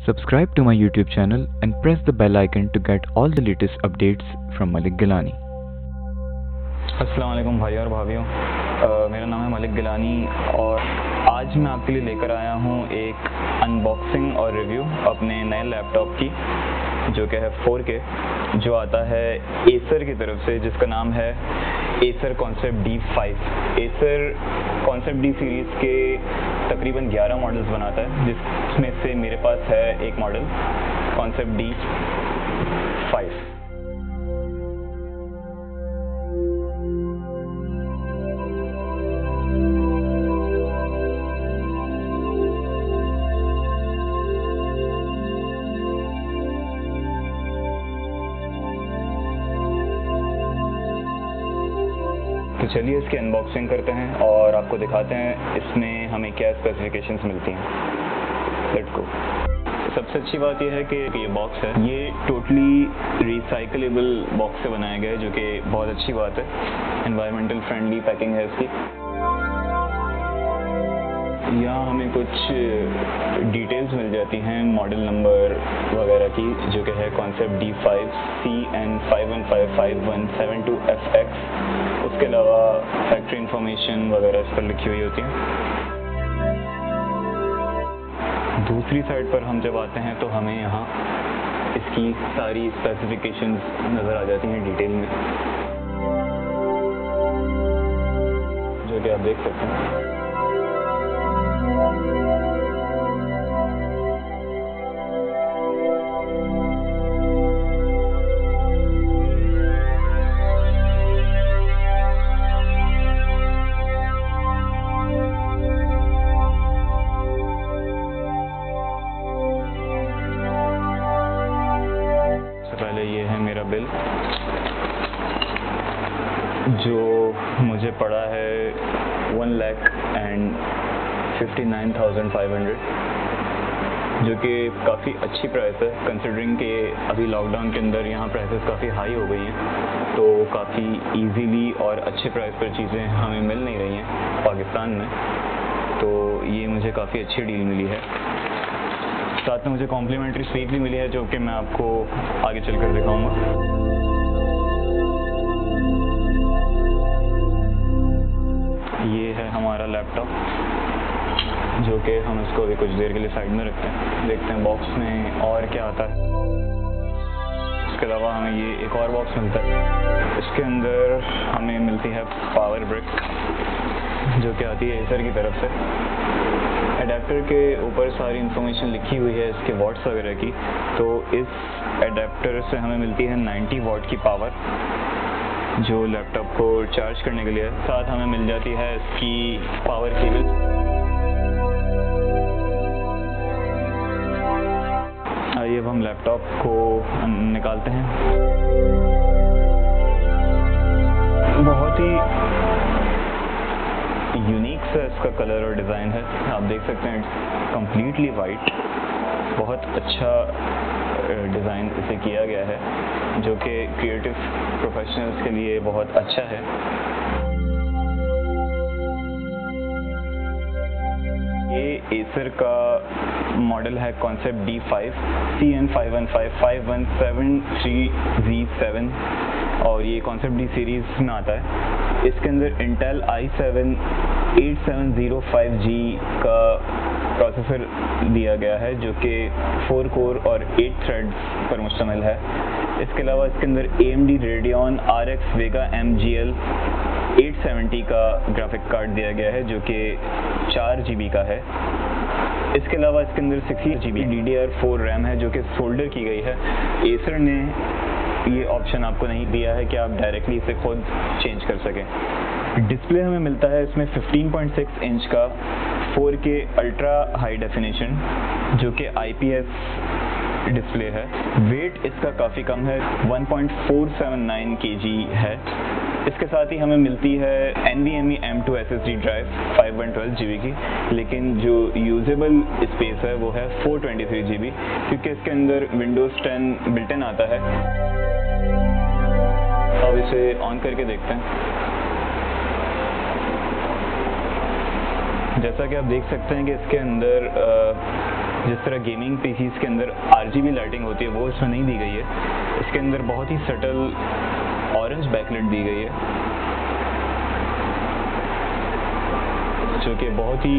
Subscribe to my YouTube channel and press the bell icon to get all the latest updates from Malik Gilani. अस्सलाम वालेकुम भाई और भाभीयों, मेरा नाम है मलिक गिलानी और आज मैं आपके लिए लेकर आया हूँ एक अनबॉक्सिंग और रिव्यू अपने नए लैपटॉप की, जो कि है 4K, जो आता है एसर की तरफ से, जिसका नाम है Acer concept D5। Acer concept D series के तकरीबन 11 मॉडल्स बनाता है, जिसमें से मेरे पास है एक मॉडल कॉन्सेप्ट D5। तो चलिए इसकी अनबॉक्सिंग करते हैं और आपको दिखाते हैं इसमें हमें क्या स्पेसिफिकेशंस मिलती हैं। Let's go. सबसे अच्छी बात यह है कि ये बॉक्स है, ये टोटली रिसाइकलेबल बॉक्स से बनाया गया है, जो कि बहुत अच्छी बात है। एनवायरमेंटल फ्रेंडली पैकिंग है इसकी। यहाँ हमें कुछ डिटेल्स मिल जाती हैं मॉडल नंबर वगैरह की, जो कि है कॉन्सेप्ट D5 CN5155172FX। उसके अलावा फैक्ट्री इंफॉर्मेशन वगैरह इस पर लिखी हुई होती है। दूसरी साइड पर हम जब आते हैं तो हमें यहाँ इसकी सारी स्पेसिफिकेशंस नज़र आ जाती हैं डिटेल में, जो कि आप देख सकते हैं। पहले ये है मेरा बिल, जो मुझे पड़ा है 1,59,500, जो कि काफ़ी अच्छी प्राइस है कंसिडरिंग कि अभी लॉकडाउन के अंदर यहाँ प्राइसेस काफ़ी हाई हो गई हैं, तो काफ़ी इजीली और अच्छे प्राइस पर चीज़ें हमें मिल नहीं रही हैं पाकिस्तान में। तो ये मुझे काफ़ी अच्छी डील मिली है। साथ में मुझे कॉम्प्लीमेंट्री स्पीक भी मिली है, जो कि मैं आपको आगे चलकर दिखाऊंगा। ये है हमारा लैपटॉप, जो कि हम इसको अभी कुछ देर के लिए साइड में रखते हैं। देखते हैं बॉक्स में और क्या आता है। इसके अलावा हमें ये एक और बॉक्स मिलता है। इसके अंदर हमें मिलती है पावर ब्रिक, जो कि आती है एसर की तरफ से। एडेप्टर के ऊपर सारी इंफॉर्मेशन लिखी हुई है इसके वॉट्स वगैरह की। तो इस एडेप्टर से हमें मिलती है 90 वॉट की पावर, जो लैपटॉप को चार्ज करने के लिए। साथ हमें मिल जाती है इसकी पावर केबल। आइए अब हम लैपटॉप को निकालते हैं। बहुत ही यूनिक सा इसका कलर और डिज़ाइन है, आप देख सकते हैं। कंप्लीटली वाइट, बहुत अच्छा डिज़ाइन इसे किया गया है, जो कि क्रिएटिव प्रोफेशनल्स के लिए बहुत अच्छा है। ये एसर का मॉडल है कॉन्सेप्ट D5 CN5155173Z7 और ये कॉन्सेप्ट D सीरीज़ में आता है। इसके अंदर इंटेल i7-8705G का प्रोसेसर दिया गया है, जो कि 4 कोर और 8 थ्रेड्स पर मुश्तमिल है। इसके अलावा इसके अंदर AMD Radeon RX Vega MGL 870 का ग्राफिक कार्ड दिया गया है, जो कि 4 GB का है। इसके अलावा इसके अंदर 16 GB DDR4 रैम है, जो कि सोल्डर की गई है। एसर ने ये ऑप्शन आपको नहीं दिया है कि आप डायरेक्टली इसे खुद चेंज कर सकें। डिस्प्ले हमें मिलता है इसमें 15.6 इंच का 4K अल्ट्रा हाई डेफिनेशन, जो कि IPS डिस्प्ले है। वेट इसका काफ़ी कम है, 1.479 kg है। इसके साथ ही हमें मिलती है NVMe M2 SSD drive 512 GB की, लेकिन जो यूजेबल स्पेस है वो है 423 GB, क्योंकि इसके अंदर Windows 10 बिल्ट इन आता है। अब इसे ऑन करके देखते हैं। जैसा कि आप देख सकते हैं कि इसके अंदर जिस तरह गेमिंग पीसीज के अंदर RGB लाइटिंग होती है वो इसमें नहीं दी गई है। इसके अंदर बहुत ही सटल ऑरेंज बैकलाइट दी गई है जो कि बहुत ही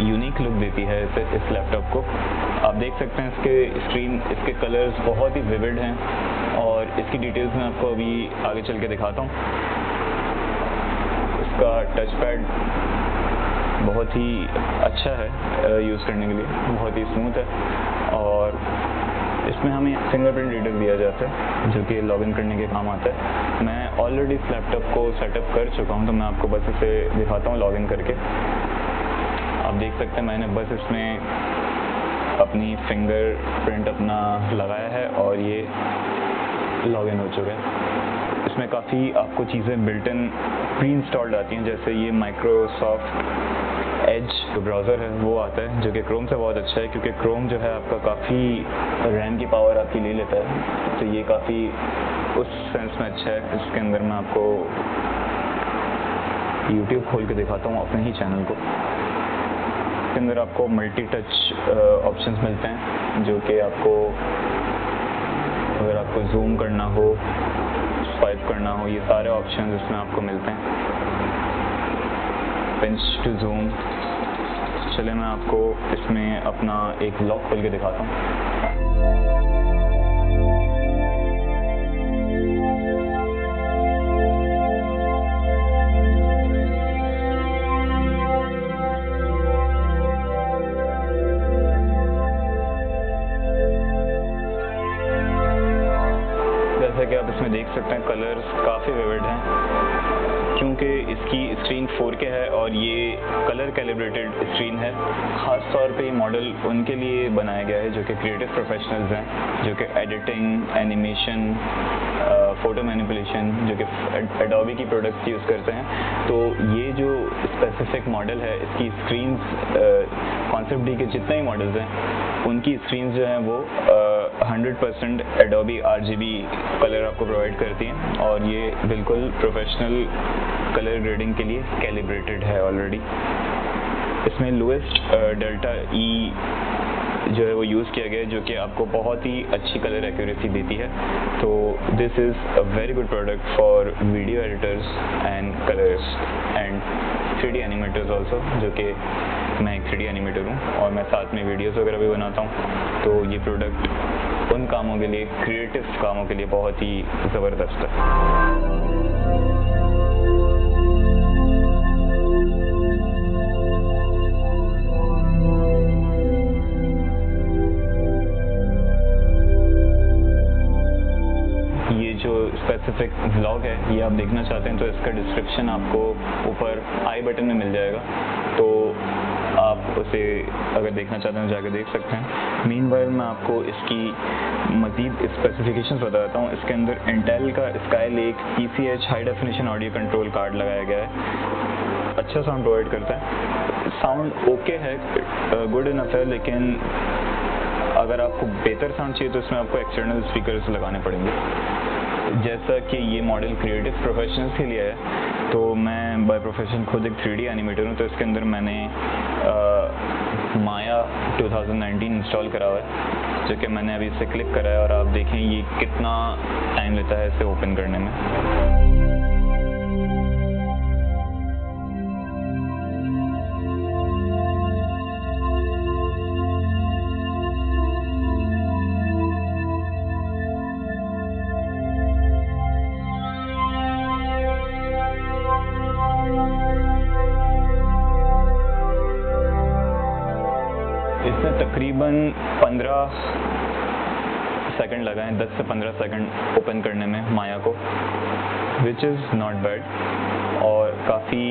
यूनिक लुक देती है इस लैपटॉप को। आप देख सकते हैं इसके कलर्स बहुत ही विविड हैं और इसकी डिटेल्स मैं आपको अभी आगे चल के दिखाता हूँ। इसका टच पैड बहुत ही अच्छा है यूज़ करने के लिए, बहुत ही स्मूथ है और इसमें हमें फिंगरप्रिंट रीडर दिया जाता है जो कि लॉगिन करने के काम आता है। मैं ऑलरेडी इस लैपटॉप को सेटअप कर चुका हूं तो मैं आपको बस इसे दिखाता हूं लॉगिन करके। आप देख सकते हैं मैंने बस इसमें अपनी फिंगरप्रिंट अपना लगाया है और ये लॉगिन हो चुका है। इसमें काफ़ी आपको चीज़ें बिल्ट इन प्री इंस्टॉल्ड आती हैं, जैसे ये माइक्रोसॉफ्ट एज जो ब्राउज़र है वो आता है जो कि क्रोम से बहुत अच्छा है, क्योंकि क्रोम जो है आपका काफ़ी रैम की पावर आपकी ले लेता है, तो ये काफ़ी उस सेंस में अच्छा है। इसके अंदर मैं आपको YouTube खोल के दिखाता हूँ अपने ही चैनल को। इसके अंदर आपको मल्टी टच ऑप्शंस मिलते हैं जो कि आपको अगर आपको जूम करना हो, स्वाइप करना हो, ये सारे ऑप्शंस इसमें आपको मिलते हैं। Pinch to zoom. चले मैं आपको इसमें अपना एक लॉक खोल के दिखाता हूँ। जैसा कि आप इसमें देख सकते हैं कलर्स काफ़ी विविड हैं क्योंकि इसकी स्क्रीन 4K है और ये कलर कैलिब्रेटेड स्क्रीन है। ख़ास तौर पे ये मॉडल उनके लिए बनाया गया है जो कि क्रिएटिव प्रोफेशनल्स हैं, जो कि एडिटिंग, एनिमेशन, फ़ोटो मैनिपुलेशन, जो कि एडोबी की प्रोडक्ट्स यूज़ करते हैं। तो ये जो स्पेसिफिक मॉडल है इसकी स्क्रीन्स कॉन्सेप्ट डी के जितने ही मॉडल्स हैं उनकी स्क्रीन्स जो हैं वो 100% एडोबी RGB कलर आपको प्रोवाइड करती हैं और ये बिल्कुल प्रोफेशनल कलर ग्रेडिंग के लिए कैलिब्रेटेड है ऑलरेडी। इसमें लोएस्ट डेल्टा E जो है वो यूज़ किया गया है जो कि आपको बहुत ही अच्छी कलर एक्यूरेसी देती है। तो this is a very good product for video editors and colours and 3D animators also, जो कि मैं एक 3D एनिमेटर हूँ और मैं साथ में वीडियोस वगैरह भी बनाता हूँ। तो ये प्रोडक्ट उन कामों के लिए, क्रिएटिव कामों के लिए बहुत ही ज़बरदस्त है। स्पेसिफिक व्लॉग है ये आप देखना चाहते हैं तो इसका डिस्क्रिप्शन आपको ऊपर आई बटन में मिल जाएगा, तो आप उसे अगर देखना चाहते हैं जाकर देख सकते हैं। मीनवाइल मैं आपको इसकी मज़ीद स्पेसिफिकेशंस बताता हूँ। इसके अंदर इंटेल का Skylake PCH high definition audio control card लगाया गया है। अच्छा साउंड प्रोवाइड करता है, साउंड ओके है, गुड इनफ है, लेकिन अगर आपको बेहतर साउंड चाहिए तो इसमें आपको एक्सटर्नल स्पीकर्स लगाने पड़ेंगे। जैसा कि ये मॉडल क्रिएटिव प्रोफेशनल्स के लिए है तो मैं बाय प्रोफेशन खुद एक 3D एनिमेटर हूँ, तो इसके अंदर मैंने माया 2019 इंस्टॉल करा हुआ है जो कि मैंने अभी इसे क्लिक करा है और आप देखें ये कितना टाइम लेता है इसे ओपन करने में। इसमें तकरीबन 15 सेकंड लगा है, 10 से 15 सेकंड ओपन करने में माया को, विच इज़ नॉट बैड और काफ़ी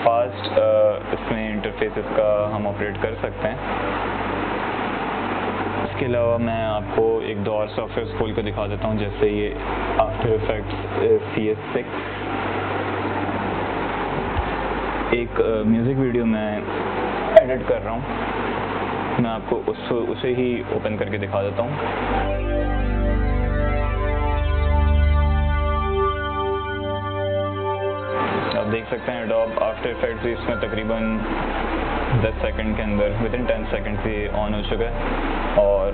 फास्ट इसमें इंटरफेस इसका हम ऑपरेट कर सकते हैं। इसके अलावा मैं आपको एक दो और सॉफ्टवेयर खोल कर दिखा देता हूँ, जैसे ये आफ्टर इफेक्ट्स CS6। एक म्यूज़िक वीडियो मैं एडिट कर रहा हूँ, मैं आपको उसे ही ओपन करके दिखा देता हूँ। आप देख सकते हैं एडोब आफ्टर इफेक्ट्स इसमें तकरीबन 10 सेकंड के अंदर विदिन 10 सेकंड से ऑन हो चुका है। और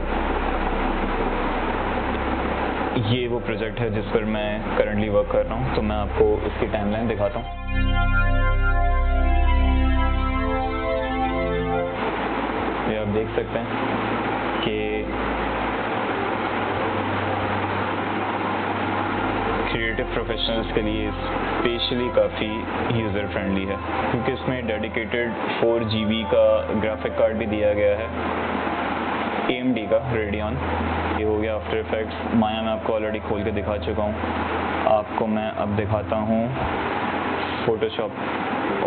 ये वो प्रोजेक्ट है जिस पर मैं करंटली वर्क कर रहा हूँ, तो मैं आपको इसकी टाइमलाइन दिखाता हूँ। ये आप देख सकते हैं कि क्रिएटिव प्रोफेशनल्स के लिए स्पेशली काफ़ी यूज़र फ्रेंडली है, क्योंकि इसमें डेडिकेटेड 4 GB का ग्राफिक कार्ड भी दिया गया है AMD का रेडियन। ये हो गया आफ्टर इफेक्ट्स। माया मैं आपको ऑलरेडी खोल के दिखा चुका हूँ, आपको मैं अब दिखाता हूँ फोटोशॉप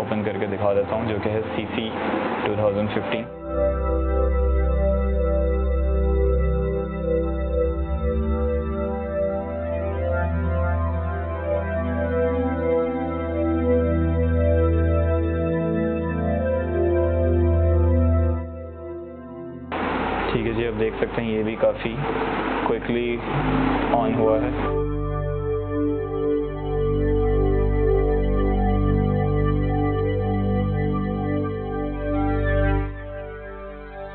ओपन करके दिखा देता हूँ, जो कि है CC 2015। ठीक है जी, अब देख सकते हैं ये भी काफ़ी क्विकली ऑन हुआ है।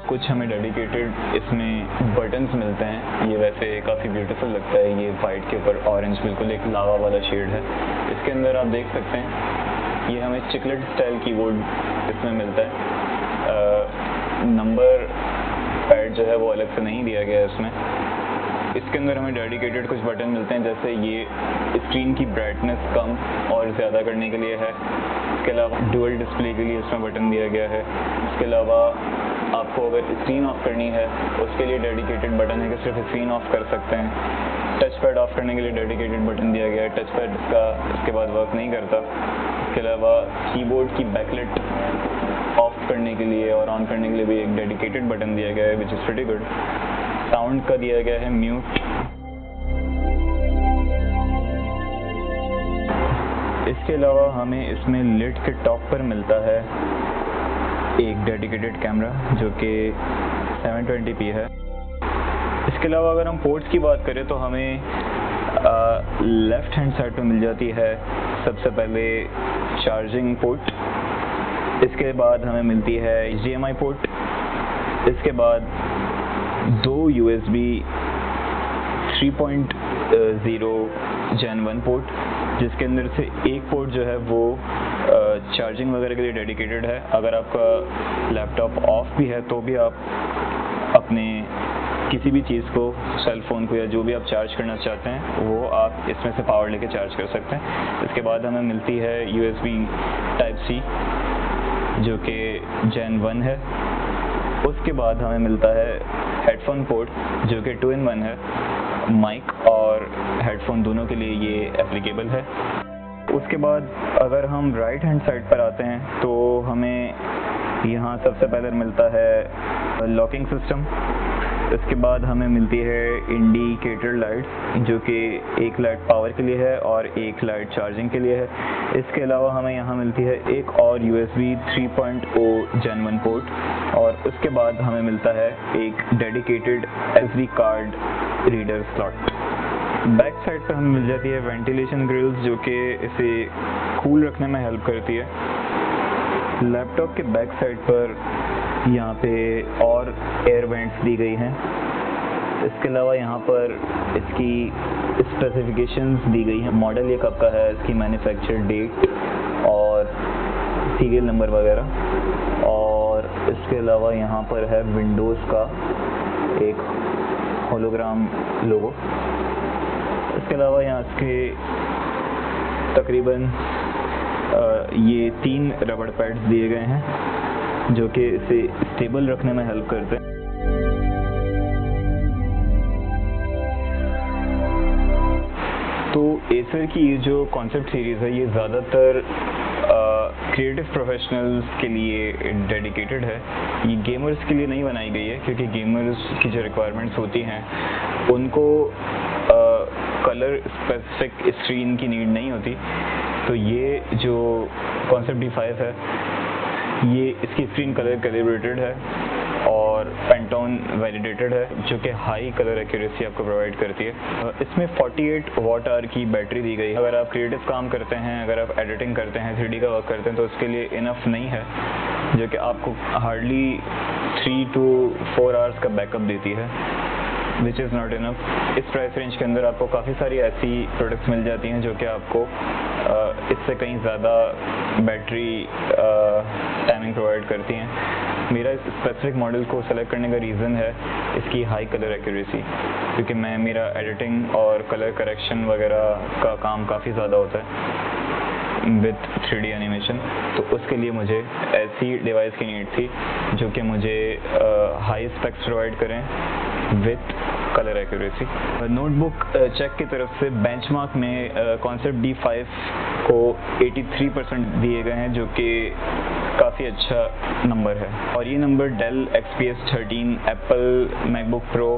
कुछ हमें डेडिकेटेड इसमें बटन्स मिलते हैं। ये वैसे काफ़ी ब्यूटीफुल लगता है, ये वाइट के ऊपर ऑरेंज बिल्कुल एक लावा वाला शेड है। इसके अंदर आप देख सकते हैं ये हमें चिकलेट स्टाइल कीबोर्ड इसमें मिलता है। नंबर पैड जो है वो अलग से नहीं दिया गया है इसमें। इसके अंदर हमें डेडिकेटेड कुछ बटन मिलते हैं, जैसे ये स्क्रीन की ब्राइटनेस कम और ज़्यादा करने के लिए है। इसके अलावा डुअल डिस्प्ले के लिए इसमें बटन दिया गया है। इसके अलावा आपको अगर स्क्रीन ऑफ करनी है उसके लिए डेडिकेटेड बटन है कि सिर्फ स्क्रीन ऑफ कर सकते हैं। टच पैड ऑफ करने के लिए डेडिकेटेड बटन दिया गया है, टच पैड इसका इसके बाद वर्क नहीं करता। इसके अलावा कीबोर्ड की बैकलाइट ऑफ करने के लिए और ऑन करने के लिए भी एक डेडिकेटेड बटन दिया गया है, which is pretty good. Sound का दिया गया है म्यूट। इसके अलावा हमें इसमें लिड के टॉप पर मिलता है एक डेडिकेटेड कैमरा जो कि 720p है। इसके अलावा अगर हम पोर्ट्स की बात करें तो हमें लेफ्ट हैंड साइड पे मिल जाती है सबसे पहले चार्जिंग पोर्ट। इसके बाद हमें मिलती है HDMI पोर्ट। इसके बाद 2 USB 3.0 Gen 1 पोर्ट, जिसके अंदर से एक पोर्ट जो है वो चार्जिंग वगैरह के लिए डेडिकेटेड है। अगर आपका लैपटॉप ऑफ भी है तो भी आप अपने किसी भी चीज़ को, सेल फ़ोन को या जो भी आप चार्ज करना चाहते हैं वो आप इसमें से पावर लेके चार्ज कर सकते हैं। इसके बाद हमें मिलती है USB Type-C जो कि Gen 1 है। उसके बाद हमें मिलता है हेडफोन पोर्ट जो कि 2-in-1 है। माइक और हेडफोन दोनों के लिए ये एप्लीकेबल है। उसके बाद अगर हम राइट हैंड साइड पर आते हैं तो हमें यहाँ सबसे पहले मिलता है लॉकिंग सिस्टम। इसके बाद हमें मिलती है इंडिकेटर लाइट्स जो कि एक लाइट पावर के लिए है और एक लाइट चार्जिंग के लिए है। इसके अलावा हमें यहाँ मिलती है एक और USB 3.0 Gen 1 पोर्ट और उसके बाद हमें मिलता है एक dedicated SD card reader slot. Back side पर हमें मिल जाती है वेंटिलेशन ग्रिल्स जो कि इसे कूल रखने में हेल्प करती है। लैपटॉप के बैक साइड पर यहाँ पे और एयर वेंट्स दी गई हैं। इसके अलावा यहाँ पर इसकी स्पेसिफिकेशंस दी गई हैं, मॉडल ये कब का है, इसकी मैन्युफैक्चर डेट और सीरियल नंबर वगैरह। और इसके अलावा यहाँ पर है विंडोज़ का एक होलोग्राम लोगो। इसके अलावा यहाँ इसके तकरीबन ये 3 रबड़ पैड्स दिए गए हैं जो कि इसे स्टेबल रखने में हेल्प करते हैं। तो एसर की ये जो कॉन्सेप्ट सीरीज़ है ये ज़्यादातर क्रिएटिव प्रोफेशनल्स के लिए डेडिकेटेड है। ये गेमर्स के लिए नहीं बनाई गई है क्योंकि गेमर्स की जो रिक्वायरमेंट्स होती हैं उनको कलर स्पेसिफिक स्क्रीन की नीड नहीं होती। तो ये जो कॉन्सेप्ट D5 है ये इसकी स्क्रीन कलर कैलिब्रेटेड है और पेंटोन रेडियन वैलिडेटेड है, जो कि हाई कलर एक्यूरेसी आपको प्रोवाइड करती है। इसमें 48 वॉट आवर की बैटरी दी गई है। अगर आप क्रिएटिव काम करते हैं, अगर आप एडिटिंग करते हैं, 3D का वर्क करते हैं, तो उसके लिए इनफ नहीं है, जो कि आपको हार्डली 3 to 4 आवर्स का बैकअप देती है, विच इज़ नॉट इनफ। इस प्राइस रेंज के अंदर आपको काफ़ी सारी ऐसी प्रोडक्ट्स मिल जाती हैं जो कि आपको इससे कहीं ज़्यादा बैटरी टाइमिंग प्रोवाइड करती हैं। मेरा इस स्पेसिफिक मॉडल को सेलेक्ट करने का रीज़न है इसकी हाई कलर एक्यूरेसी, क्योंकि मेरा एडिटिंग और कलर करेक्शन वगैरह का काम काफ़ी ज़्यादा होता है विथ 3D एनिमेशन, तो उसके लिए मुझे ऐसी डिवाइस की नीड थी जो कि मुझे हाई स्पेक्स प्रोवाइड करें with colour accuracy. Notebook check की तरफ से बेंचमार्क में कॉन्सेप्ट D5 को 83% दिए गए हैं, जो कि काफ़ी अच्छा नंबर है, और ये number Dell XPS 13, Apple MacBook Pro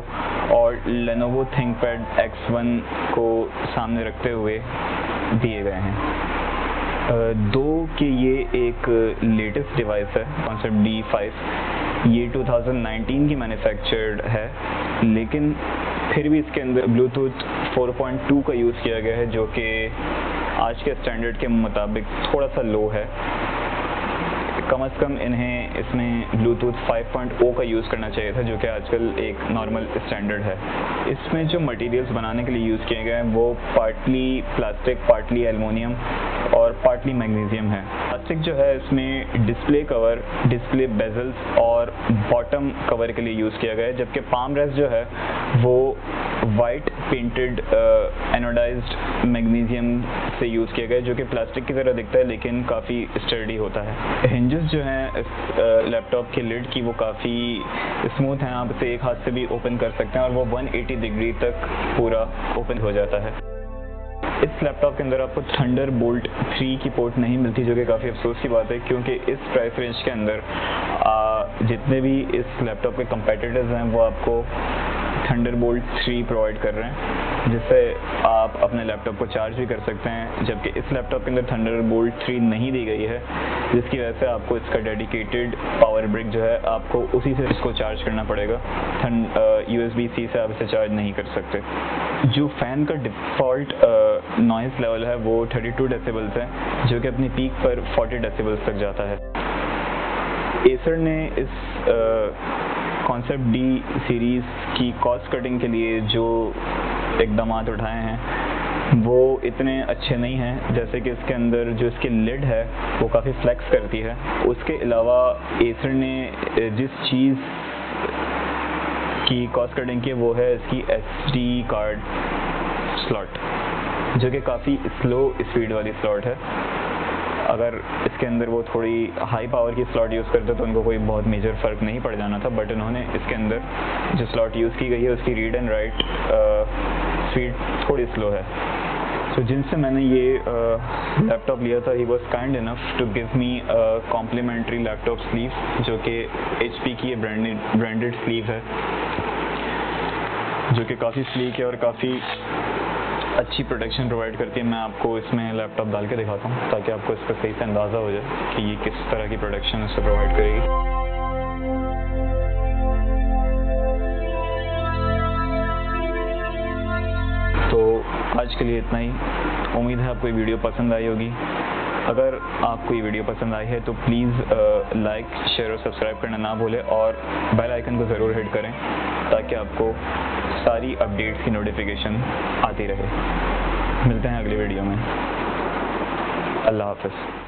और लेनोवो थिंकपैड X1 को सामने रखते हुए दिए गए हैं। दो कि ये एक लेटेस्ट डिवाइस है कॉन्सेप्ट D5, ये 2019 की मैन्युफैक्चर्ड है, लेकिन फिर भी इसके अंदर ब्लूटूथ 4.2 का यूज़ किया गया है, जो कि आज के स्टैंडर्ड के मुताबिक थोड़ा सा लो है। कम से कम इन्हें इसमें ब्लूटूथ 5.0 का यूज़ करना चाहिए था, जो कि आजकल एक नॉर्मल स्टैंडर्ड है। इसमें जो मटेरियल्स बनाने के लिए यूज़ किए गए हैं वो पार्टली प्लास्टिक, पार्टली एल्युमिनियम और पार्टली मैग्नीशियम है। प्लास्टिक जो है इसमें डिस्प्ले कवर, डिस्प्ले बेजल्स और बॉटम कवर के लिए यूज़ किया गया है, जबकि पाम रेस्ट जो है वो वाइट पेंटेड एनोडाइज्ड मैग्नीशियम से यूज़ किया गया है, जो कि प्लास्टिक की तरह दिखता है लेकिन काफ़ी स्टर्डी होता है। हिंजेस जो हैं इस लैपटॉप के लिड की वो काफ़ी स्मूथ हैं, आप इसे एक हाथ से भी ओपन कर सकते हैं और वो 180 डिग्री तक पूरा ओपन हो जाता है। इस लैपटॉप के अंदर आपको थंडरबोल्ट 3 की पोर्ट नहीं मिलती, जो कि काफ़ी अफसोस की बात है, क्योंकि इस प्राइस रेंज के अंदर जितने भी इस लैपटॉप के कंपेटिटर्स हैं वो आपको थंडरबोल्ट 3 प्रोवाइड कर रहे हैं, जिससे आप अपने लैपटॉप को चार्ज भी कर सकते हैं, जबकि इस लैपटॉप के अंदर थंडरबोल्ट 3 नहीं दी गई है, जिसकी वजह से आपको इसका डेडिकेटेड पावर ब्रिक जो है आपको उसी से इसको चार्ज करना पड़ेगा। USB-C से आप इसे चार्ज नहीं कर सकते। जो फ़ैन का डिफ़ॉल्ट नॉइज़ लेवल है वो 32 डेसिबल्स है, जो कि अपनी पीक पर 40 डेसिबल्स तक जाता है। एसर ने इस कॉन्सेप्ट D सीरीज़ की कॉस्ट कटिंग के लिए जो इकदाम उठाए हैं वो इतने अच्छे नहीं हैं। जैसे कि इसके अंदर जो इसकी लिड है वो काफ़ी फ्लेक्स करती है। उसके अलावा एसर ने जिस चीज़ की कॉस्ट कटिंग की वो है इसकी SD कार्ड स्लॉट, जो कि काफ़ी स्लो स्पीड वाली स्लॉट है। अगर इसके अंदर वो थोड़ी हाई पावर की स्लॉट यूज़ करते तो उनको कोई बहुत मेजर फ़र्क नहीं पड़ जाना था, बट उन्होंने इसके अंदर जो स्लॉट यूज़ की गई है उसकी रीड एंड राइट स्पीड थोड़ी स्लो है। तो जिनसे मैंने ये लैपटॉप लिया था he was kind enough to give me complimentary laptop sleeve, जो कि HP की ब्रांडेड स्लीव है, जो कि काफ़ी स्लीक है और काफ़ी अच्छी प्रोटेक्शन प्रोवाइड करती है। मैं आपको इसमें लैपटॉप डाल के दिखाता हूँ ताकि आपको इसका सही से अंदाज़ा हो जाए कि ये किस तरह की प्रोटेक्शन इससे प्रोवाइड करेगी। तो आज के लिए इतना ही। उम्मीद है आपको ये वीडियो पसंद आई होगी। अगर आपको ये वीडियो पसंद आई है तो प्लीज़ लाइक, शेयर और सब्सक्राइब करना ना भूलें और बेल आइकन को ज़रूर हिट करें ताकि आपको सारी अपडेट्स की नोटिफिकेशन आती रहे। मिलते हैं अगली वीडियो में। अल्लाह हाफ़िज़।